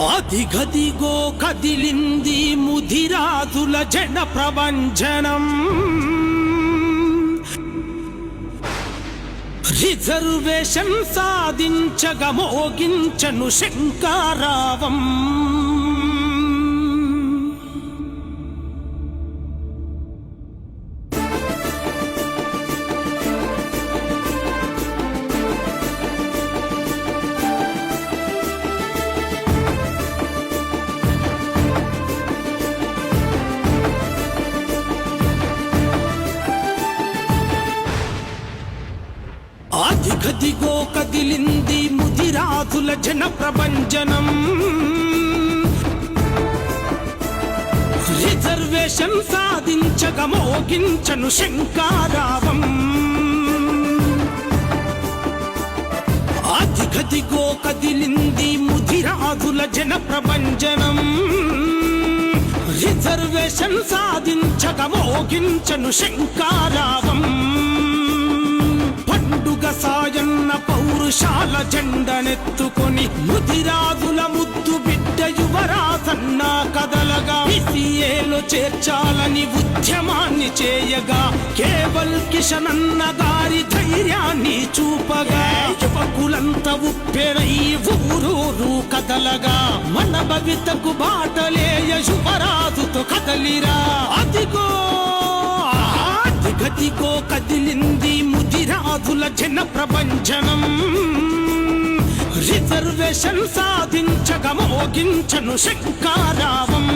ఆదిగదిగో కదిలింది ముదిరాజుల జన ప్రవంచనం. రిజర్వేషన్ సాధించగా మోగించను శంకారావం. ఆదిగదిగో కదిలింది ముదిరాజుల జన ప్రవంచనం. రిజర్వేషన్ సాధించగా మోగించను శంకారావం. ఆదిగదిగో కదిలింది ముదిరాజుల జన ప్రవంచనం. రిజర్వేషన్ సాధించగా మోగించను శంకారావం. పండుగ సాయన్న పౌరుషాల జెండనెత్తుకొని ముదిరాజుల ముద్దు బిడ్డ యువరాజన్న కదలగా ఈసీఏలో చేర్చాలని ఉద్యమాన్ని చేయగా కేవల్ కిషన్ అన్న గారి ధైర్యాన్ని చూపగా యువకులంతా ఉప్పెనై ఊరూరు కదలగా మన భవితకు బాటలేయ యువరాజుతో కదలిరా. అదిగో గదిగో కదిలింది ముదిరాజుల జన ప్రవంచనం. రిజర్వేషన్ సాధించగా మోగించను శంకారావం.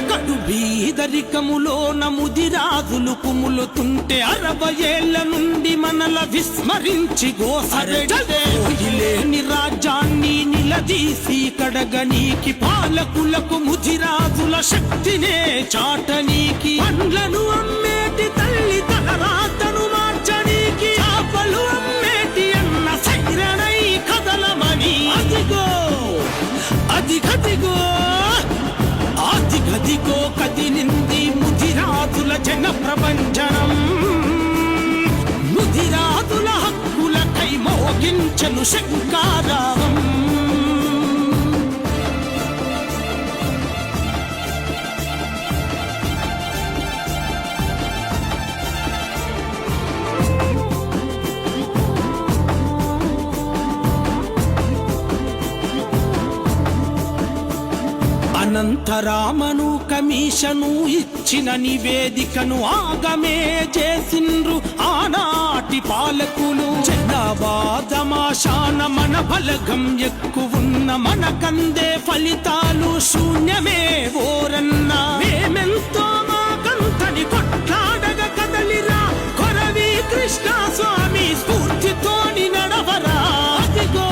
కడు బీదరికములోన ముదిరాజులు కుములుతుంటే 60 ఏళ్ల నుండి మనల విస్మరించి గోసరెడలేని రాజ్యాన్ని నిలదీసి కడగనీకి పాలకులకు ముదిరాజుల శక్తినే చాటనీకి పండ్లను అమ్మేటి తల్లి తల రాతను మార్చనీకి చాపలు అమ్మేటి అన్న సైరణై కదలమని. అదిగో అదిగదిగో ఆదిగదిగో కదిలింది ముదిరాజుల జన ప్రవంచనం. ముదిరాజుల హక్కులకై మోగించను శంకారావం. అనంతరామను కమిషను ఇచ్చిన నివేదికను ఆగమే చేసిండ్రు ఆనాటి పాలకులు. జనాభా తమాషాన మన బలగం ఎక్కువున్న మనకందే ఫలితాలు శూన్యమే ఓరన్నా. మేమెంతో మాకంతని కొట్లాడగా కదలిరా కొరవి కృష్ణస్వామి స్ఫూర్తితోని నడవరా. అదిగో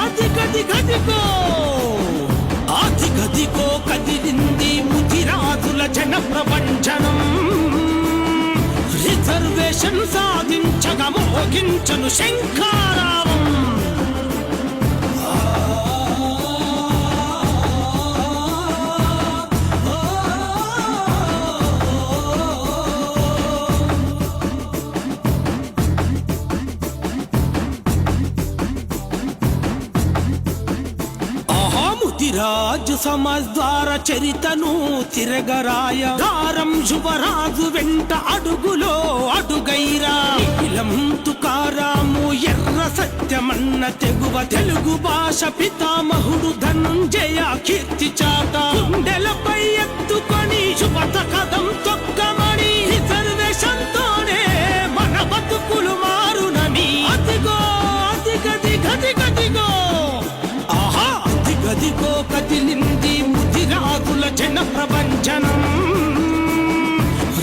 అదిగదిగదిగో ఆదిగదిగో కదిలింది ముదిరాజుల జన ప్రవంచనం. రిజర్వేషన్ సాధించగా మోగించను శంకారావం. ముదిరాజు సమాజ్ ద్వారా చరితను తిరగరాయ దారం యువరాజు వెంట అడుగులో అడుగైరా. ఇలం తుకారాము ఎర్ర సత్యమన్న తెగువ తెలుగు భాష పితామహుడు ధనుంజయ కీర్తి చాట గుండెలపై ఎత్తుకొని యువత కదం తొక్కమని రిజర్వేషన్ తోనే మన బతుకులు మారునని. అదిగో అదిగదిగదిగదిగో అదిగో కదిలింది ముదిరాజుల జన ప్రవంచనం.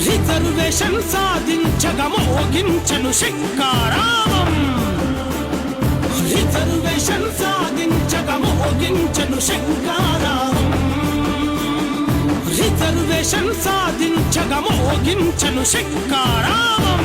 రిజర్వేషన్ సాధించగా మోగించను శంకారావం. రిజర్వేషన్ సాధించగా మోగించను శంకారావం. రిజర్వేషన్ మోగించను శంకారావం